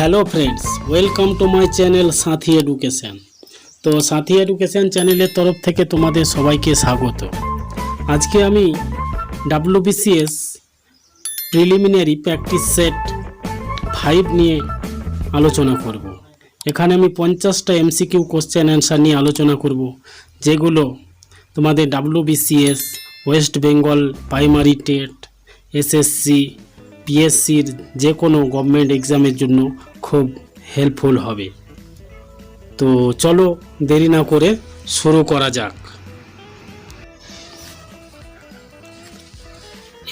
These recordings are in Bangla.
Hello friends, welcome to my channel Sathi education. তো সাথী এডুকেশন চ্যানেলের তরফ থেকে তোমাদের সবাইকে স্বাগত। আজকে আমি WBCS প্রিলিমিনারি প্র্যাকটিস সেট 5 নিয়ে আলোচনা করব। এখানে আমি 50টা MCQ কোশ্চেন অ্যান্সার নিয়ে আলোচনা করব, যেগুলো তোমাদের WBCS, West Bengal primary TET, SSC, পিএসসির যে কোনো গভর্নমেন্ট এক্সামের জন্য খুব হেল্পফুল হবে। তো চলো দেরি না করে শুরু করা যাক।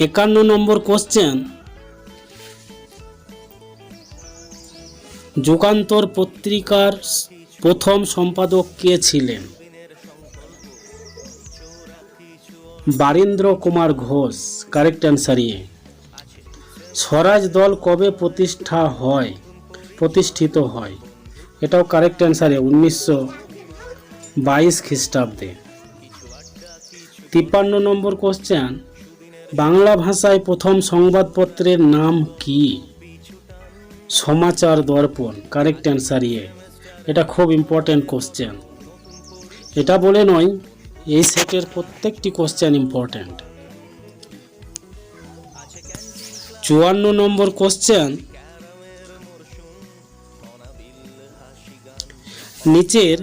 51 নম্বর কোশ্চেন, যুগান্তর পত্রিকার প্রথম সম্পাদক কে ছিলেন? বারীন্দ্র কুমার ঘোষ। কারেক্ট অ্যান্সার এ। স্বরাজ দল কবে প্রতিষ্ঠিত হয়? এটাও কারেক্ট অ্যান্সার এ, 1922 খ্রিস্টাব্দে। 53 নম্বর কোশ্চেন, বাংলা ভাষায় প্রথম সংবাদপত্রের নাম কি? সমাচার দর্পণ। কারেক্ট অ্যান্সার এ। এটা খুব ইম্পর্টেন্ট কোশ্চেন। এটা বলে নয়, এই সেটের প্রত্যেকটি কোশ্চেন ইম্পর্টেন্ট। 54 নম্বর কোশ্চেন, নিচের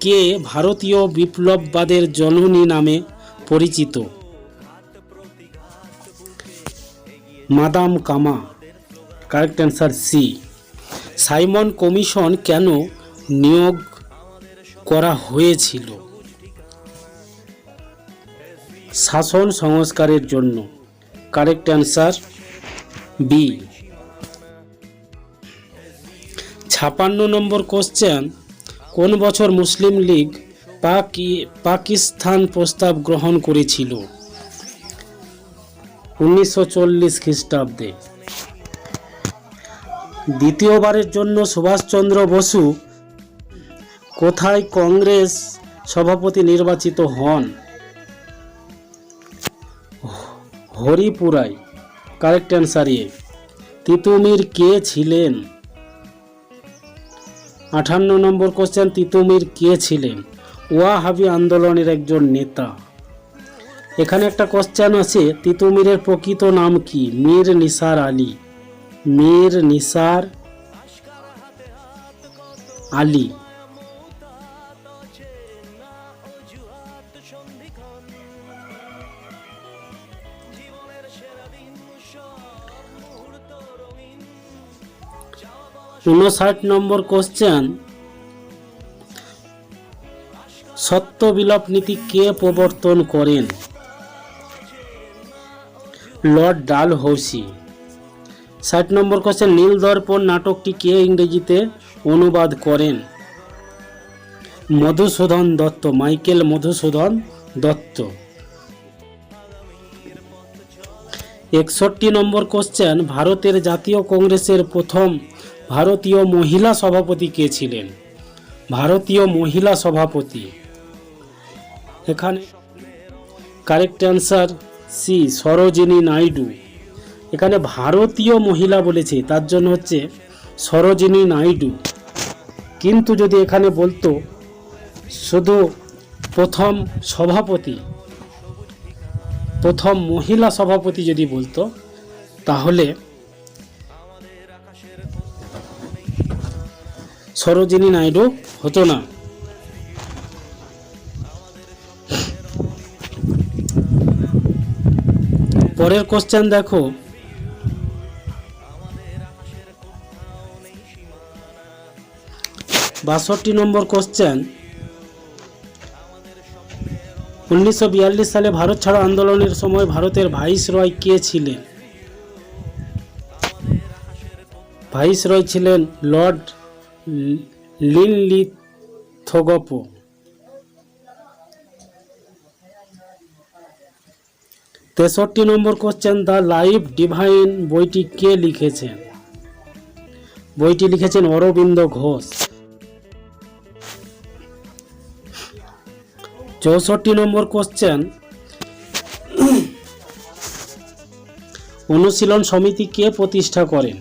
কে ভারতীয় বিপ্লববাদের জননী নামে পরিচিত? Madam Cama. Correct answer C. Simon Commission কেন নিয়োগ করা হয়েছিল? শাসন সংস্কারের জন্য। কারেক্ট অ্যান্সার বি। 56 নম্বর কোশ্চেন, কোন বছর মুসলিম লীগ পাকিস্তান প্রস্তাব গ্রহণ করেছিল? 1940 খ্রিস্টাব্দে। দ্বিতীয়বারের জন্য সুভাষচন্দ্র বসু কোথায় কংগ্রেস সভাপতি নির্বাচিত হন? হরিপুরায়। কারেক্ট অ্যান্সার এ। তিতুমির কে ছিলেন? 58 নম্বর কোশ্চেন, তিতুমির কে ছিলেন? ওয়াহাবি আন্দোলনের একজন নেতা। এখানে একটা কোশ্চেন আছে, তিতুমিরের প্রকৃত নাম কি? মীর নিসার আলী। মীর নিসার আলী। ঊনষাট নম্বর কোশ্চেন, সত্য বিলোপ নীতি কে প্রবর্তন করেন? লর্ড ডালহৌসি। 60 নম্বর কোশ্চেন, নীলদর্পণ নাটকটি কে ইংরেজিতে অনুবাদ করেন? মধুসূদন দত্ত। মাইকেল মধুসূদন দত্ত। 61 নম্বর কোশ্চেন, ভারতের জাতীয় কংগ্রেসের প্রথম ভারতীয় মহিলা সভাপতি কে ছিলেন? ভারতীয় মহিলা সভাপতি। এখানে correct answer C, Sarojini Naidu. এখানে ভারতীয় মহিলা বলেছে, তার জন্য হচ্ছে সরোজিনী নাইডু। কিন্তু যদি এখানে বলতো শুধু প্রথম সভাপতি, প্রথম মহিলা সভাপতি যদি বলতো, তাহলে সরোজিনী নাইডু হতো না। পরের কোশ্চেন দেখো, বাষট্টি নম্বর কোশ্চেন, 1942 সালে ভারত ছাড়ো আন্দোলনের সময় ভারতের ভাইসরয় কে ছিলেন? ভাইসরয় ছিলেন lord Linlithgow. 63 number question, the Life Divine বইটি কে লিখেছেন? বইটি লিখেছেন অরবিন্দ ঘোষ। 64 নম্বর কোশ্চেন, অনুশীলন সমিতি কে প্রতিষ্ঠা করেন?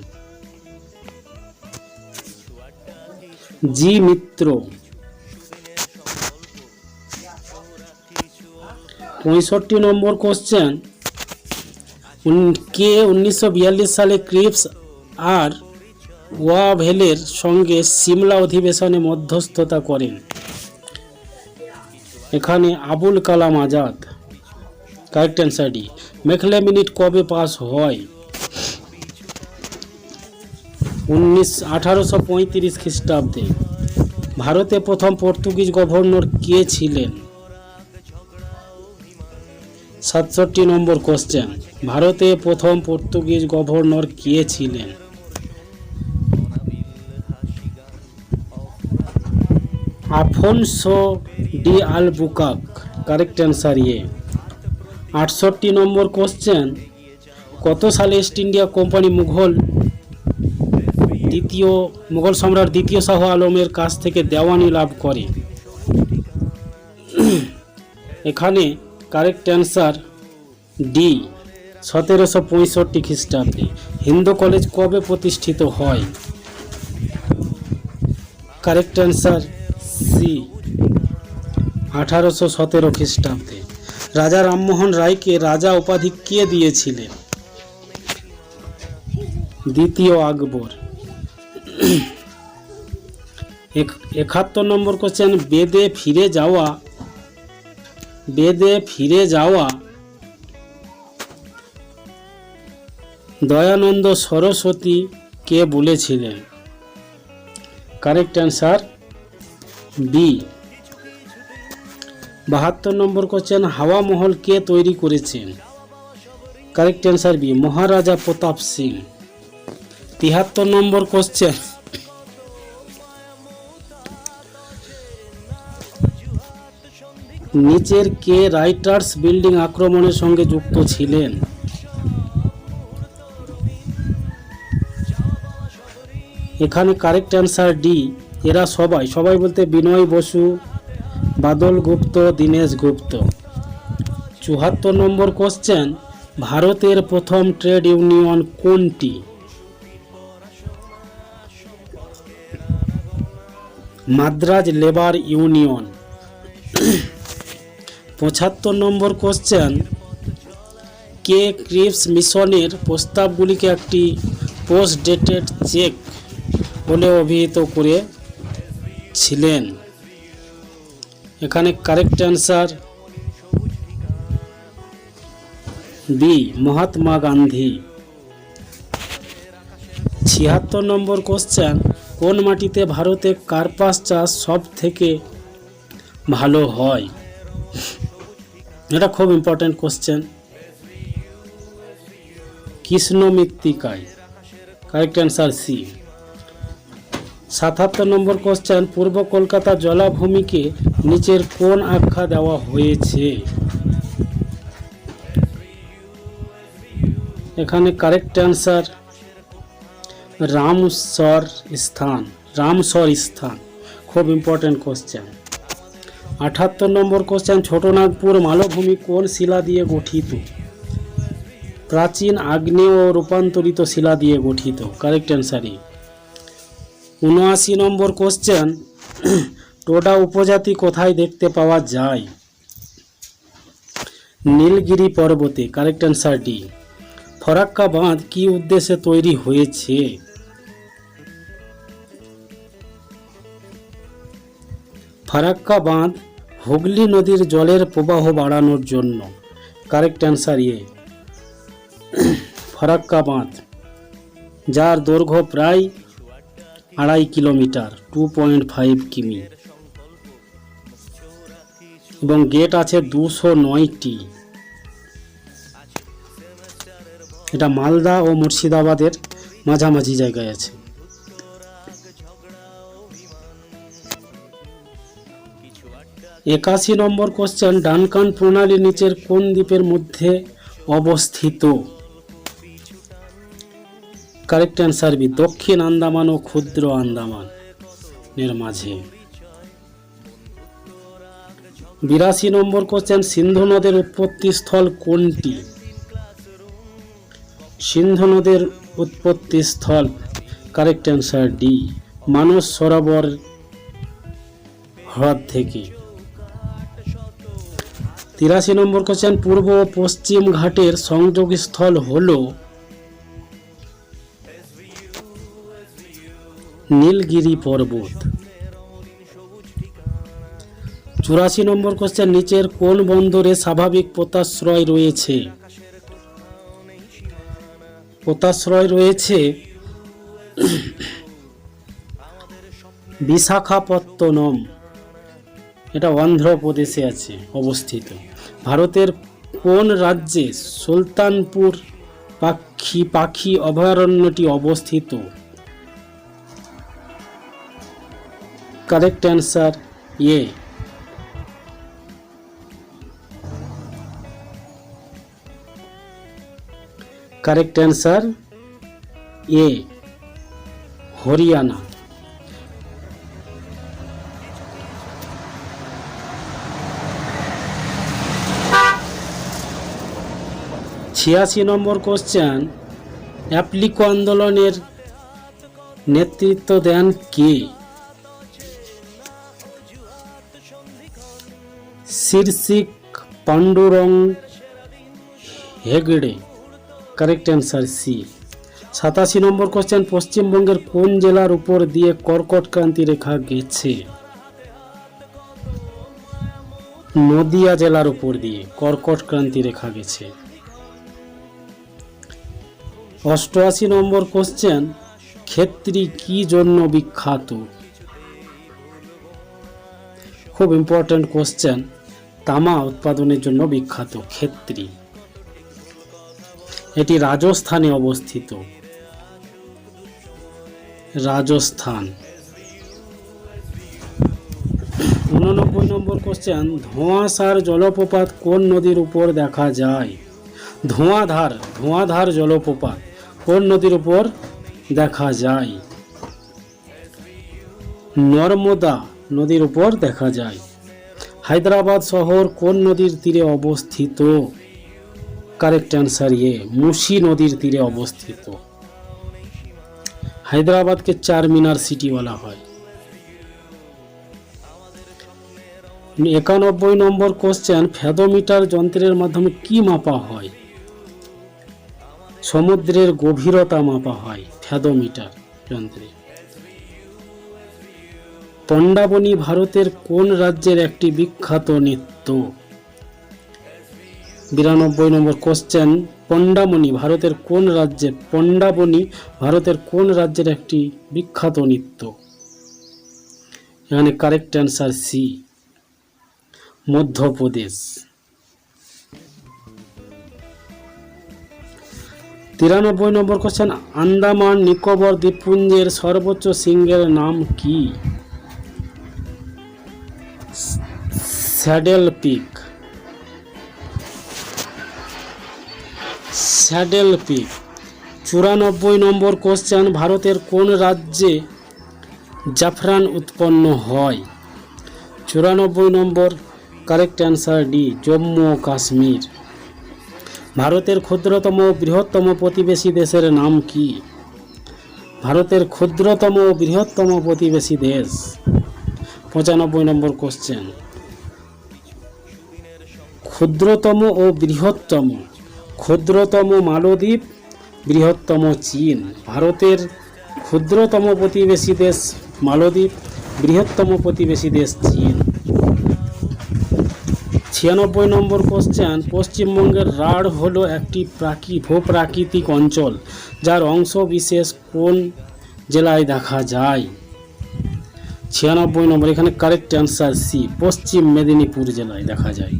জি মিত্র। 65 নম্বর কোশ্চেন, কে 1942 সালে ক্রিপস আর ওয়াভেলের সঙ্গে সিমলা অধিবেশনে মধ্যস্থতা করেন? এখানে Abul Kalam Azad. Correct answer D. Macaulay minute কবে পাস হয়? 1835 খ্রিস্টাব্দে। ভারতে প্রথম পর্তুগিজ গভর্নর কে ছিলেন? 67 নম্বর কোশ্চেন, ভারতে প্রথম পর্তুগিজ গভর্নর কে ছিলেন? Afonso de Albuquerque. Correct answer A. 68 number question, কত সালে ইস্ট ইন্ডিয়া কোম্পানি মুঘল সম্রাট দ্বিতীয় শাহ আলমের কাছ থেকে দেওয়ানি লাভ করে? এখানে কারেক্ট অ্যান্সার ডি, 1765 খ্রিস্টাব্দে। হিন্দু কলেজ কবে প্রতিষ্ঠিত হয়? কারেক্ট অ্যান্সার সি, 1817 খ্রিস্টাব্দে। রাজা রামমোহন রায়কে রাজা উপাধি কে দিয়েছিলেন? দ্বিতীয় আকবর। 71 নম্বর কোশ্চেন, বেদে ফিরে যাওয়া দয়ানন্দ সরস্বতী কে বলেছিলেন? Correct answer B. 72 number question, Hawa Mahal কে তৈরি করেছেন? Correct answer B, Maharaja Pratap Singh. 73 number question, নিচের কে রাইটার্স বিল্ডিং আক্রমণের সঙ্গে যুক্ত ছিলেন? এখানে কারেক্ট অ্যান্সার ডি, এরা সবাই বলতে বিনয় বসু, বাদল গুপ্ত, দীনেশ গুপ্ত। 74 নম্বর কোশ্চেন, ভারতের প্রথম ট্রেড ইউনিয়ন কোনটি? Madras labour union. 75 নম্বর কোশ্চেন, কে ক্রিপস মিশনের প্রস্তাবগুলিকে একটি পোস্ট ডেটেড চেক বলে অভিহিত করেছিলেন? এখানে correct answer B, Mahatma Gandhi. 76 number question, কোন মাটিতে ভারতে কার্পাস চাষ সব থেকে ভালো হয়? এটা খুব ইম্পর্টেন্ট কোশ্চেন। কৃষ্ণ মৃত্তিকায়। Correct answer C. 77 number question, পূর্ব কলকাতা জলাভূমিকে নিচের কোন আখ্যা দেওয়া হয়েছে? এখানে কারেক্ট অ্যান্সার রামসর স্থান। খুব ইম্পর্টেন্ট কোশ্চেন। 78 নম্বর কোশ্চেন, ছোটনাগপুর মালভূমি কোন শিলা দিয়ে গঠিত? প্রাচীন আগ্নেয় ও রূপান্তরিত শিলা দিয়ে গঠিত। কারেক্ট অ্যান্সার ই। 79 নম্বর কোশ্চেন, টোডা উপজাতি কোথায় দেখতে পাওয়া যায়? নীলগিরি পর্বতে। Correct answer D. ফরাক্কা বাঁধ কি উদ্দেশ্যে তৈরি হয়েছে? ফারাক্কা বাঁধ হুগলি নদীর জলের প্রবাহ বাড়ানোর জন্য। কারেক্ট অ্যান্সার এ, ফারাক্কা বাঁধ, যার দৈর্ঘ্য প্রায় 2.5 কিলোমিটার, 2.5 কিমি, এবং গেট আছে 209টি। এটা মালদা ও মুর্শিদাবাদের মাঝামাঝি জায়গায় আছে। একাশি নম্বর কোশ্চেন, ডানকান প্রণালী নিচের কোন দ্বীপের মধ্যে অবস্থিত? কারেক্ট অ্যান্সার বি, দক্ষিণ আন্দামান ও ক্ষুদ্র আন্দামান এর মাঝে। 82 নম্বর কোশ্চেন, সিন্ধু নদের উৎপত্তি স্থল কোনটি? সিন্ধু নদের উৎপত্তি স্থল, correct answer D, Manas Sarovar হ্রদ থেকে। 83 নম্বর কোশ্চেন, পূর্ব ও পশ্চিম ঘাটের সংযোগস্থল হল নীলগিরি পর্বত। 84 নম্বর কোশ্চেন, নিচের কোন বন্দরে স্বাভাবিক পোতাশ্রয় রয়েছে? পোতাশ্রয় রয়েছে বিশাখাপত্তনম, এটা অন্ধ্রপ্রদেশে আছে অবস্থিত। ভারতের কোন রাজ্যে সুলতানপুর পাখি অভয়ারণ্যটি অবস্থিত? Correct answer A. Correct answer A, Haryana. 86 number question, Appiko আন্দোলনের নেতৃত্ব দেন কে? শীর্ষিক Pandurang Hegde. Correct answer C. 87 number question, পশ্চিমবঙ্গের কোন জেলার উপর দিয়ে কর্কট ক্রান্তি রেখা গেছে? নদিয়া জেলার উপর দিয়ে কর্কট ক্রান্তি রেখা গেছে। 88 নম্বর কোশ্চেন, ক্ষেত্রী কি জন্য বিখ্যাত? খুব ইম্পর্টেন্ট কোশ্চেন, তামা উৎপাদনের জন্য বিখ্যাত ক্ষেত্রী। এটি রাজস্থানে অবস্থিত। রাজস্থান। 89 নম্বর কোশ্চেন, ধোঁয়াশার জলপ্রপাত কোন নদীর উপর দেখা যায়? ধোঁয়াধার জলপ্রপাত কোন নদীর উপর দেখা যায়? নর্মদা নদীর উপর দেখা যায়। হায়দ্রাবাদ শহর কোন নদীর তীরে অবস্থিত? কারেক্ট অ্যান্সার এ, মুসি নদীর তীরে অবস্থিত। হায়দ্রাবাদকে চার মিনার সিটি বলা হয়। 91 নম্বর কোশ্চেন, ফ্যাদোমিটার যন্ত্রের মাধ্যমে কি মাপা হয়? সমুদ্রের গভীরতা মাপা হয় ফ্যাদোমিটার যন্ত্রে। পণ্ডাবনী ভারতের কোন রাজ্যের একটি বিখ্যাত নৃত্য? 92 নম্বর কোশ্চেন, পণ্ডাবনী ভারতের কোন রাজ্যের একটি বিখ্যাত নৃত্য? এখানে কারেক্ট অ্যান্সার সি, মধ্যপ্রদেশ। 93 নম্বর কোশ্চেন, আন্দামান নিকোবর দ্বীপপুঞ্জের সর্বোচ্চ শৃঙ্গের নাম কি? Saddle pick. 94 নম্বর কোশ্চেন, ভারতের কোন রাজ্যে জাফরান উৎপন্ন হয়? 94 নম্বর, কারেক্ট অ্যান্সার ডি, জম্মু ও কাশ্মীর। ভারতের ক্ষুদ্রতম ও বৃহত্তম প্রতিবেশী দেশের নাম কি? ভারতের ক্ষুদ্রতম ও বৃহত্তম প্রতিবেশী দেশ। 95 নম্বর কোশ্চেন, ক্ষুদ্রতম মালদ্বীপ, বৃহত্তম চীন। ভারতের ক্ষুদ্রতম প্রতিবেশী দেশ মালদ্বীপ, বৃহত্তম প্রতিবেশী দেশ চীন। 96 নম্বর কোশ্চেন, পশ্চিমবঙ্গের রাঢ় হলো একটি ভূপ্রাকৃতিক অঞ্চল যার অংশ বিশেষ কোন জেলায় দেখা যায়? 96 নম্বর, এখানে কারেক্ট অ্যান্সার সি, পশ্চিম মেদিনীপুর জেলায় দেখা যায়।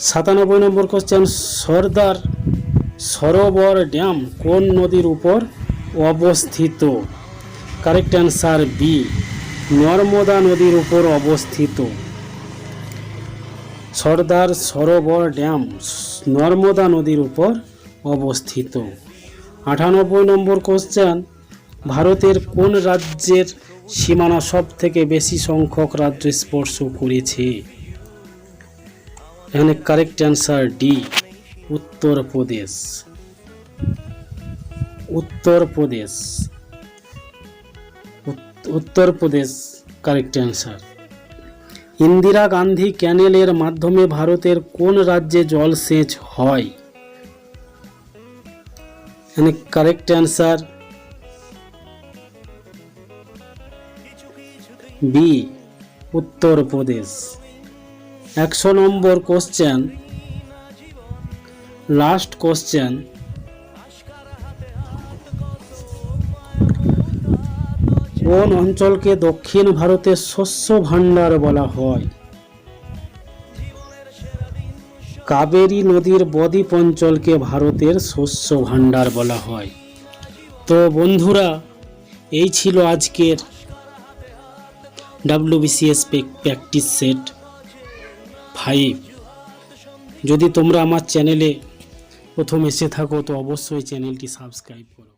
97 নম্বর কোশ্চেন, সর্দার সরোবর ড্যাম কোন নদীর উপর অবস্থিত? কারেক্ট অ্যান্সার বি, নর্মদা নদীর উপর অবস্থিত। সর্দার সরোবর ড্যাম নর্মদা নদীর উপর অবস্থিত। 98 নম্বর কোশ্চেন, ভারতের কোন রাজ্যের সীমানা সব থেকে বেশি সংখ্যক রাজ্য স্পর্শ করেছে? এখানে correct answer D, Uttar Pradesh. Uttar Pradesh correct answer. Indira Gandhi ক্যানেলের মাধ্যমে ভারতের কোন রাজ্যে জলসেচ হয়? এখানে correct answer B, Uttar Pradesh. 100 number question, last question. কোন অঞ্চলকে দক্ষিণ ভারতের শস্য ভাণ্ডার বলা হয়? কাবেরী নদীর বদ্বীপ অঞ্চলকে ভারতের শস্য ভাণ্ডার বলা হয়। তো বন্ধুরা, এই ছিল আজকের WBCS প্র্যাকটিস সেট 5। যদি তোমরা আমার চ্যানেলে প্রথম এসে থাকো তো অবশ্যই চ্যানেলটি সাবস্ক্রাইব করো।